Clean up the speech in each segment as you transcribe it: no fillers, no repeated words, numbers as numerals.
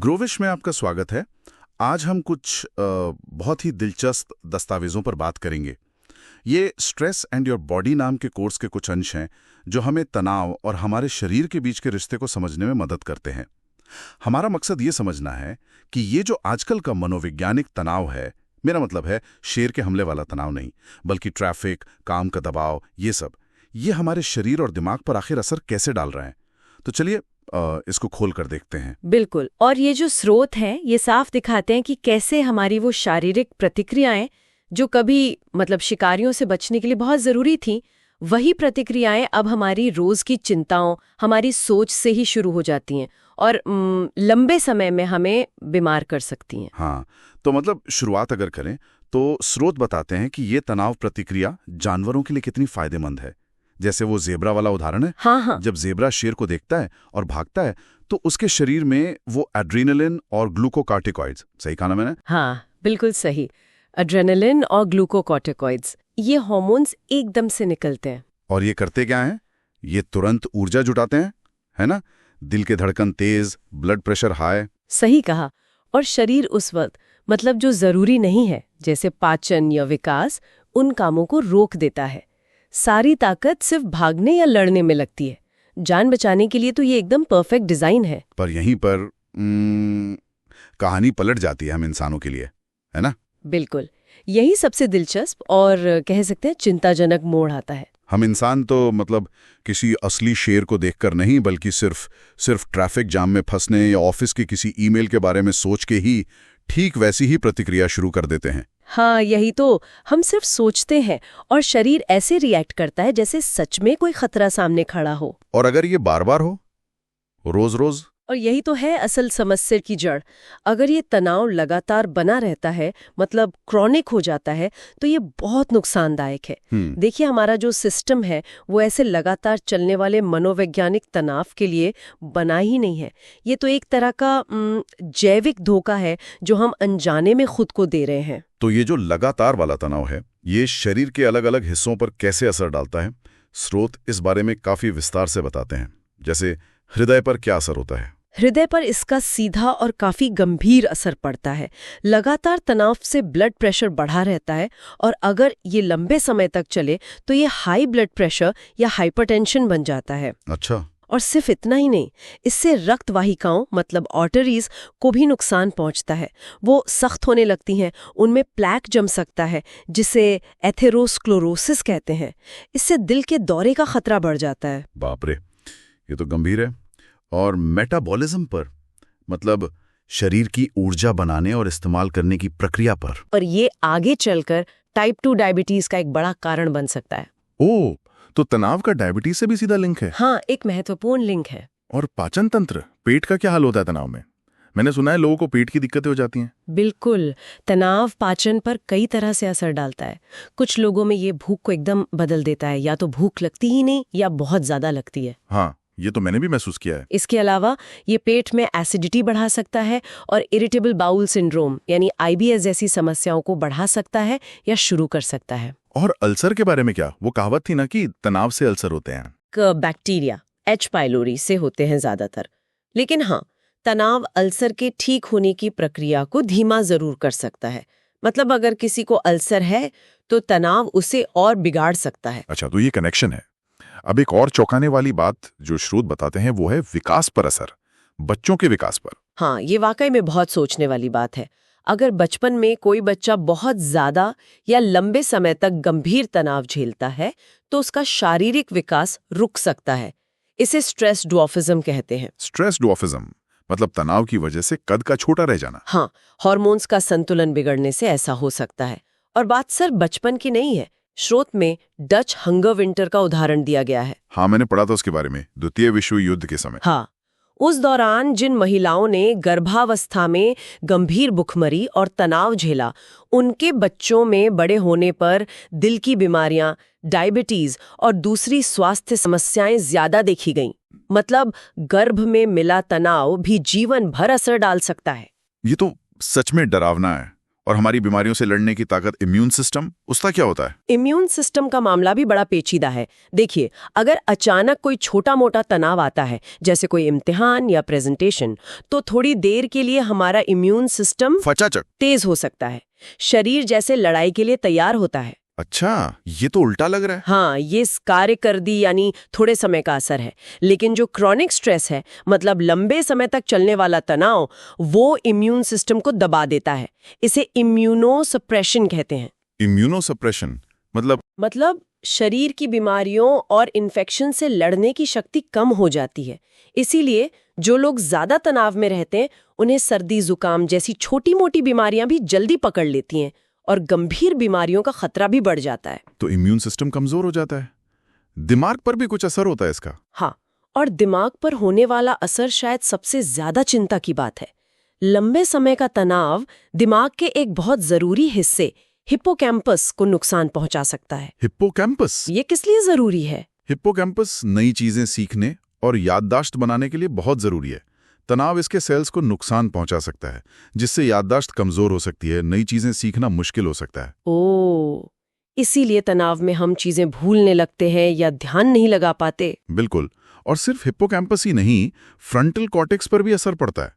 ग्रोविश में आपका स्वागत है। आज हम कुछ बहुत ही दिलचस्प दस्तावेजों पर बात करेंगे। ये स्ट्रेस एंड योर बॉडी नाम के कोर्स के कुछ अंश हैं जो हमें तनाव और हमारे शरीर के बीच के रिश्ते को समझने में मदद करते हैं। हमारा मकसद ये समझना है कि ये जो आजकल का मनोवैज्ञानिक तनाव है, मेरा मतलब है शेर के हमले वाला तनाव नहीं, बल्कि ट्रैफिक, काम का दबाव, ये हमारे शरीर और दिमाग पर आखिर असर कैसे डाल रहे हैं। तो चलिए इसको खोल कर देखते हैं। बिल्कुल। और ये जो स्रोत हैं ये साफ दिखाते हैं कि कैसे हमारी वो शारीरिक प्रतिक्रियाएं जो कभी शिकारियों से बचने के लिए बहुत जरूरी थी, वही प्रतिक्रियाएं अब हमारी रोज की चिंताओं, हमारी सोच से ही शुरू हो जाती हैं और लंबे समय में हमें बीमार कर सकती हैं। हाँ, तो शुरुआत अगर करें तो स्रोत बताते हैं कि ये तनाव प्रतिक्रिया जानवरों के लिए कितनी फायदेमंद है। जैसे वो जेब्रा वाला उदाहरण है। हाँ। जब जेब्रा शेर को देखता है और भागता है तो उसके शरीर में वो एड्रेनालिन और ग्लूकोकार्टिकॉइड्स, सही कहा ना मैंने? हाँ, बिल्कुल सही। एड्रेनालिन और ग्लूकोकार्टिकॉइड्स, ये हार्मोन्स एकदम से निकलते हैं। और ये करते क्या हैं? ये तुरंत ऊर्जा जुटाते हैं, है ना? दिल के धड़कन तेज, ब्लड प्रेशर हाई। सही कहा। और शरीर उस वक्त जो जरूरी नहीं है, जैसे पाचन या विकास, उन कामों को रोक देता है। सारी ताकत सिर्फ भागने या लड़ने में लगती है। जान बचाने के लिए तो ये एकदम परफेक्ट डिजाइन है। पर यहीं पर कहानी पलट जाती है हम इंसानों के लिए, है ना? बिल्कुल, यही सबसे दिलचस्प और कह सकते हैं चिंताजनक मोड़ आता है। हम इंसान तो किसी असली शेर को देखकर नहीं, बल्कि सिर्फ ट्रैफिक जाम में फंसने या ऑफिस के किसी ईमेल के बारे में सोच के ही ठीक वैसी ही प्रतिक्रिया शुरू कर देते हैं। हाँ, यही तो। हम सिर्फ सोचते हैं और शरीर ऐसे रिएक्ट करता है जैसे सच में कोई खतरा सामने खड़ा हो। और अगर ये बार बार हो, रोज रोज। और यही तो है असल समस्या की जड़। अगर ये तनाव लगातार बना रहता है, क्रॉनिक हो जाता है, तो ये बहुत नुकसानदायक है। देखिए, हमारा जो सिस्टम है वो ऐसे लगातार चलने वाले मनोवैज्ञानिक तनाव के लिए बना ही नहीं है। ये तो एक तरह का जैविक धोखा है जो हम अनजाने में खुद को दे रहे हैं। तो ये जो लगातार वाला तनाव है, ये शरीर के अलग अलग हिस्सों पर कैसे असर डालता है? स्रोत इस बारे में काफी विस्तार से बताते हैं। जैसे हृदय पर क्या असर होता है? हृदय पर इसका सीधा और काफी गंभीर असर पड़ता है। लगातार तनाव से ब्लड प्रेशर बढ़ा रहता है और अगर ये लंबे समय तक चले तो ये हाई ब्लड प्रेशर या हाइपरटेंशन बन जाता है। अच्छा। और सिर्फ इतना ही नहीं, इससे रक्त वाहिकाओं आर्टरीज को भी नुकसान पहुंचता है। वो सख्त होने लगती हैं, उनमें प्लैक जम सकता है जिसे एथेरोस्क्लेरोसिस कहते हैं। इससे दिल के दौरे का खतरा बढ़ जाता है। बाप रे, ये तो गंभीर है। और मेटाबॉलिज्म पर, शरीर की ऊर्जा बनाने और इस्तेमाल करने की प्रक्रिया पर। और ये आगे चलकर टाइप 2 डायबिटीज का एक बड़ा कारण बन सकता है। ओह, तो तनाव का डायबिटीज से भी सीधा लिंक है? हाँ, एक महत्वपूर्ण लिंक है। और पाचन तंत्र, पेट का क्या हाल होता है तनाव में? मैंने सुना है लोगों को पेट की दिक्कतें हो जाती हैं। बिल्कुल, तनाव पाचन पर कई तरह से असर डालता है। कुछ लोगों में ये भूख को एकदम बदल देता है, या तो भूख लगती ही नहीं या बहुत ज्यादा लगती है। हाँ, ये तो मैंने भी महसूस किया है। इसके अलावा ये पेट में एसिडिटी बढ़ा सकता है और इरिटेबल बाउल सिंड्रोम यानी IBS जैसी समस्याओं को बढ़ा सकता है या शुरू कर सकता है। और अल्सर के बारे में क्या? वो कहावत थी ना कि तनाव से अल्सर होते हैं। Bacteria H. पाइलोरी से होते हैं ज्यादातर। लेकिन हाँ, तनाव अल्सर के ठीक होने की प्रक्रिया को धीमा जरूर कर सकता है। अगर किसी को अल्सर है तो तनाव उसे और बिगाड़ सकता है। अच्छा, तो ये कनेक्शन है। अब एक और चौंकाने वाली बात जो स्रोत बताते हैं वो है विकास पर असर, बच्चों के विकास पर। हाँ, ये वाकई में बहुत सोचने वाली बात है। अगर बचपन में कोई बच्चा बहुत ज्यादा या लंबे समय तक गंभीर तनाव झेलता है तो उसका शारीरिक विकास रुक सकता है। इसे स्ट्रेस ड्वार्फिज्म कहते हैं। स्ट्रेस ड्वार्फिज्म मतलब तनाव की वजह से कद का छोटा रह जाना। हाँ, हार्मोन्स का संतुलन बिगड़ने से ऐसा हो सकता है। और बात सिर्फ बचपन की नहीं है। स्रोत में डच हंगर विंटर का उदाहरण दिया गया है। हाँ, मैंने पढ़ा था उसके बारे में, द्वितीय विश्व युद्ध के समय। हाँ, उस दौरान जिन महिलाओं ने गर्भावस्था में गंभीर भुखमरी और तनाव झेला, उनके बच्चों में बड़े होने पर दिल की बीमारियां, डायबिटीज और दूसरी स्वास्थ्य समस्याएं ज्यादा देखी गईं। गर्भ में मिला तनाव भी जीवन भर असर डाल सकता है। ये तो सच में डरावना है। और हमारी बीमारियों से लड़ने की ताकत इम्यून सिस्टम, उसका क्या होता है? इम्यून सिस्टम का मामला भी बड़ा पेचीदा है। देखिए, अगर अचानक कोई छोटा मोटा तनाव आता है, जैसे कोई इम्तिहान या प्रेजेंटेशन, तो थोड़ी देर के लिए हमारा इम्यून सिस्टम फटाचक तेज हो सकता है। शरीर जैसे लड़ाई के लिए तैयार होता है। अच्छा, ये तो उल्टा लग रहा है। हाँ, ये कार्य कर दी यानी थोड़े समय का असर है। लेकिन जो क्रॉनिक स्ट्रेस है, मतलब लंबे समय तक चलने वाला तनाव, वो इम्यून सिस्टम को दबा देता है। इसे इम्यूनोसप्रेशन कहते हैं। इम्यूनोसप्रेशन मतलब शरीर की बीमारियों और इन्फेक्शन से लड़ने की शक्ति कम हो जाती है। इसीलिए जो लोग ज्यादा तनाव में रहते हैं, उन्हें सर्दी जुकाम जैसी छोटी मोटी बीमारियां भी जल्दी पकड़ लेती हैं और गंभीर बीमारियों का खतरा भी बढ़ जाता है। तो इम्यून सिस्टम कमजोर हो जाता है। दिमाग पर भी कुछ असर होता है इसका? हाँ, और दिमाग पर होने वाला असर शायद सबसे ज्यादा चिंता की बात है। लंबे समय का तनाव दिमाग के एक बहुत जरूरी हिस्से हिप्पोकैम्पस को नुकसान पहुंचा सकता है। हिप्पोकैम्पस? ये किस लिए जरूरी है? हिप्पोकैम्पस नई चीजें सीखने और याददाश्त बनाने के लिए बहुत जरूरी है। तनाव इसके सेल्स को नुकसान पहुंचा सकता है, जिससे याददाश्त कमजोर हो सकती है, नई चीजें सीखना मुश्किल हो सकता है। ओह, इसीलिए तनाव में हम चीजें भूलने लगते हैं या ध्यान नहीं लगा पाते। बिल्कुल। और सिर्फ हिप्पोकैम्पस ही नहीं, फ्रंटल कॉर्टेक्स पर भी असर पड़ता है।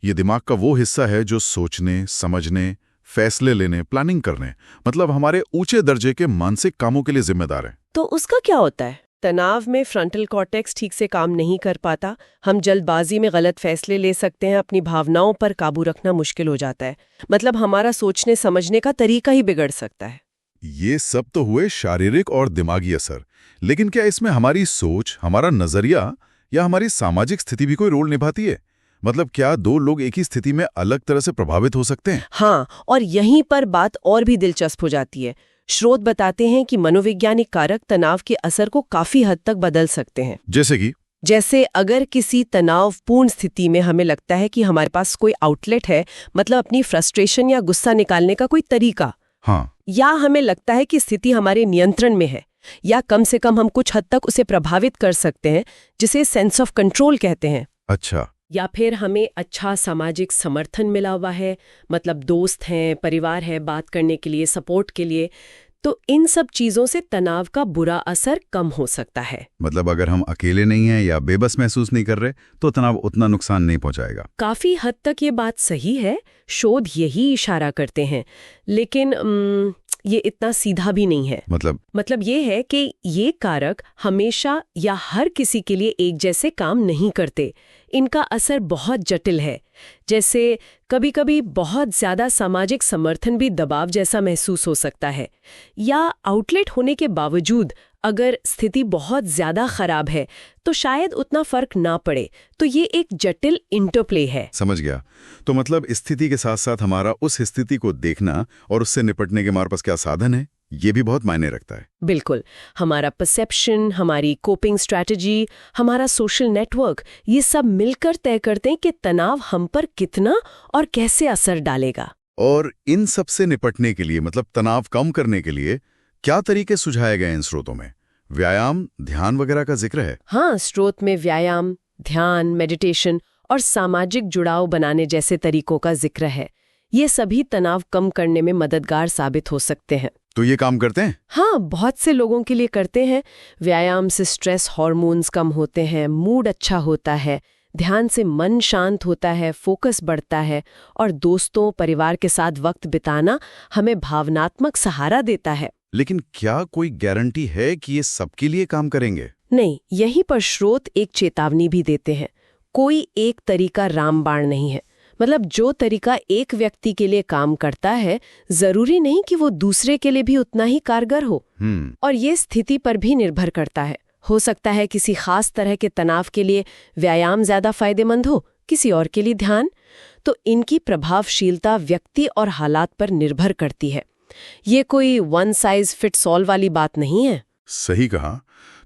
ये दिमाग का वो हिस्सा है जो सोचने, समझने, फैसले लेने, प्लानिंग करने, मतलब हमारे ऊंचे दर्जे के मानसिक कामों के लिए जिम्मेदार है। तो उसका क्या होता है? तनाव में फ्रंटल कॉर्टेक्स ठीक से काम नहीं कर पाता, हम जल्दबाजी में गलत फैसले ले सकते हैं, अपनी भावनाओं पर काबू रखना मुश्किल हो जाता है। मतलब हमारा सोचने समझने का तरीका ही बिगड़ सकता है। ये सब तो हुए शारीरिक और दिमागी असर, लेकिन क्या इसमें हमारी सोच, हमारा नजरिया या हमारी सामाजिक स्थिति भी कोई रोल निभाती है? मतलब क्या दो लोग एक ही स्थिति में अलग तरह से प्रभावित हो सकते हैं? हाँ, और यहीं पर बात और भी दिलचस्प हो जाती है। स्रोत बताते हैं कि मनोवैज्ञानिक कारक तनाव के असर को काफी हद तक बदल सकते हैं। जैसे अगर किसी तनावपूर्ण स्थिति में हमें लगता है कि हमारे पास कोई आउटलेट है, मतलब अपनी फ्रस्ट्रेशन या गुस्सा निकालने का कोई तरीका, हाँ, या हमें लगता है कि स्थिति हमारे नियंत्रण में है, या कम से कम हम कुछ हद तक उसे प्रभावित कर सकते हैं, जिसे सेंस ऑफ कंट्रोल कहते हैं। अच्छा। या फिर हमें अच्छा सामाजिक समर्थन मिला हुआ है, मतलब दोस्त हैं, परिवार है बात करने के लिए, सपोर्ट के लिए, तो इन सब चीजों से तनाव का बुरा असर कम हो सकता है। मतलब अगर हम अकेले नहीं हैं या बेबस महसूस नहीं कर रहे, तो तनाव उतना नुकसान नहीं पहुंचाएगा। काफी हद तक ये बात सही है, शोध यही इशारा करते हैं। लेकिन ये इतना सीधा भी नहीं है। मतलब ये है कि ये कारक हमेशा या हर किसी के लिए एक जैसे काम नहीं करते। इनका असर बहुत जटिल है। जैसे कभी-कभी बहुत ज्यादा सामाजिक समर्थन भी दबाव जैसा महसूस हो सकता है, या आउटलेट होने के बावजूद अगर स्थिति बहुत ज्यादा खराब है तो शायद उतना फर्क ना पड़े। तो ये एक जटिल इंटरप्ले है। समझ गया। तो मतलब स्थिति के साथ साथ हमारा उस स्थिति को देखना और उससे निपटने के हमारे पास क्या साधन है, ये भी बहुत मायने रखता है। बिल्कुल। हमारा परसेप्शन, हमारी कोपिंग स्ट्रैटेजी, हमारा सोशल नेटवर्क, ये सब मिलकर तय करते हैं कि तनाव हम पर कितना और कैसे असर डालेगा। और इन सब से निपटने के लिए, मतलब तनाव कम करने के लिए क्या तरीके सुझाए गए इन स्रोतों में? व्यायाम, ध्यान वगैरह का जिक्र है? हाँ, स्रोत में व्यायाम, ध्यान, मेडिटेशन और सामाजिक जुड़ाव बनाने जैसे तरीकों का जिक्र है। ये सभी तनाव कम करने में मददगार साबित हो सकते हैं। तो ये काम करते हैं? हाँ, बहुत से लोगों के लिए करते हैं। व्यायाम से स्ट्रेस हार्मोन्स कम होते हैं, मूड अच्छा होता है, ध्यान से मन शांत होता है, फोकस बढ़ता है, और दोस्तों, परिवार के साथ वक्त बिताना हमें भावनात्मक सहारा देता है। लेकिन क्या कोई गारंटी है कि ये सबके लिए काम करेंगे? नहीं, यहीं पर स्रोत एक चेतावनी भी देते हैं। कोई एक तरीका रामबाण नहीं है। मतलब जो तरीका एक व्यक्ति के लिए काम करता है, जरूरी नहीं कि वो दूसरे के लिए भी उतना ही कारगर हो। और ये स्थिति पर भी निर्भर करता है। हो सकता है किसी खास तरह के तनाव के लिए व्यायाम ज्यादा फायदेमंद हो, किसी और के लिए ध्यान। तो इनकी प्रभावशीलता व्यक्ति और हालात पर निर्भर करती है। ये कोई वन साइज फिट्स ऑल वाली बात नहीं है। सही कहा।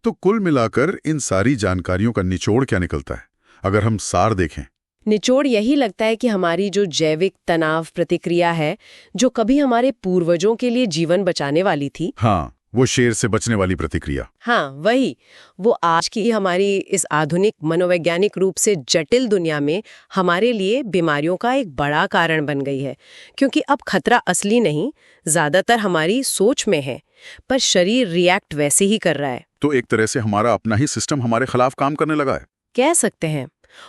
तो कुल मिलाकर इन सारी जानकारियों का निचोड़ क्या निकलता है, अगर हम सार देखें? निचोड़ यही लगता है कि हमारी जो जैविक तनाव प्रतिक्रिया है, जो कभी हमारे पूर्वजों के लिए जीवन बचाने वाली थी, हाँ, वो शेर से बचने वाली प्रतिक्रिया। हाँ, वही। वो आज की हमारी इस आधुनिक मनोवैज्ञानिक रूप से जटिल दुनिया में हमारे लिए बीमारियों का एक बड़ा कारण बन गई है, क्योंकि अब खतरा असली नहीं, ज्यादातर हमारी सोच में है, पर शरीर रिएक्ट वैसे ही कर रहा है। तो एक तरह से हमारा अपना ही सिस्टम हमारे खिलाफ काम करने लगा है। कह सकते हैं।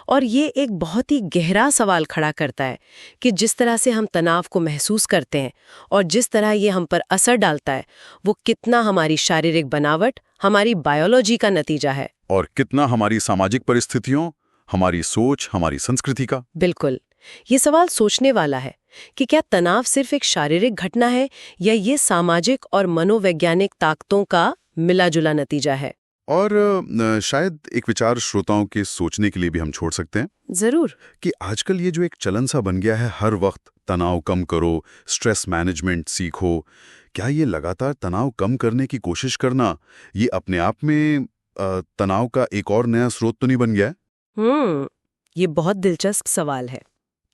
और ये एक बहुत ही गहरा सवाल खड़ा करता है कि जिस तरह से हम तनाव को महसूस करते हैं और जिस तरह ये हम पर असर डालता है, वो कितना हमारी शारीरिक बनावट, हमारी बायोलॉजी का नतीजा है और कितना हमारी सामाजिक परिस्थितियों, हमारी सोच, हमारी संस्कृति का। बिल्कुल। ये सवाल सोचने वाला है कि क्या तनाव सिर्फ एक शारीरिक घटना है या ये सामाजिक और मनोवैज्ञानिक ताकतों का मिला-जुला नतीजा है। और शायद एक विचार श्रोताओं के सोचने के लिए भी हम छोड़ सकते हैं जरूर। कि आजकल ये जो एक चलन सा बन गया है, हर वक्त तनाव कम करो, स्ट्रेस मैनेजमेंट सीखो, क्या ये लगातार तनाव कम करने की कोशिश करना ये अपने आप में तनाव का एक और नया स्रोत तो नहीं बन गया है? ये बहुत दिलचस्प सवाल है।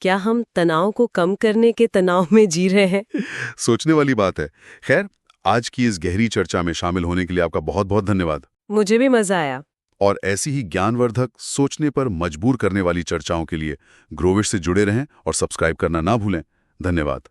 क्या हम तनाव को कम करने के तनाव में जी रहे हैं? सोचने वाली बात है। खैर, आज की इस गहरी चर्चा में शामिल होने के लिए आपका बहुत बहुत धन्यवाद। मुझे भी मजा आया। और ऐसी ही ज्ञानवर्धक, सोचने पर मजबूर करने वाली चर्चाओं के लिए ग्रोविश से जुड़े रहें और सब्सक्राइब करना ना भूलें। धन्यवाद।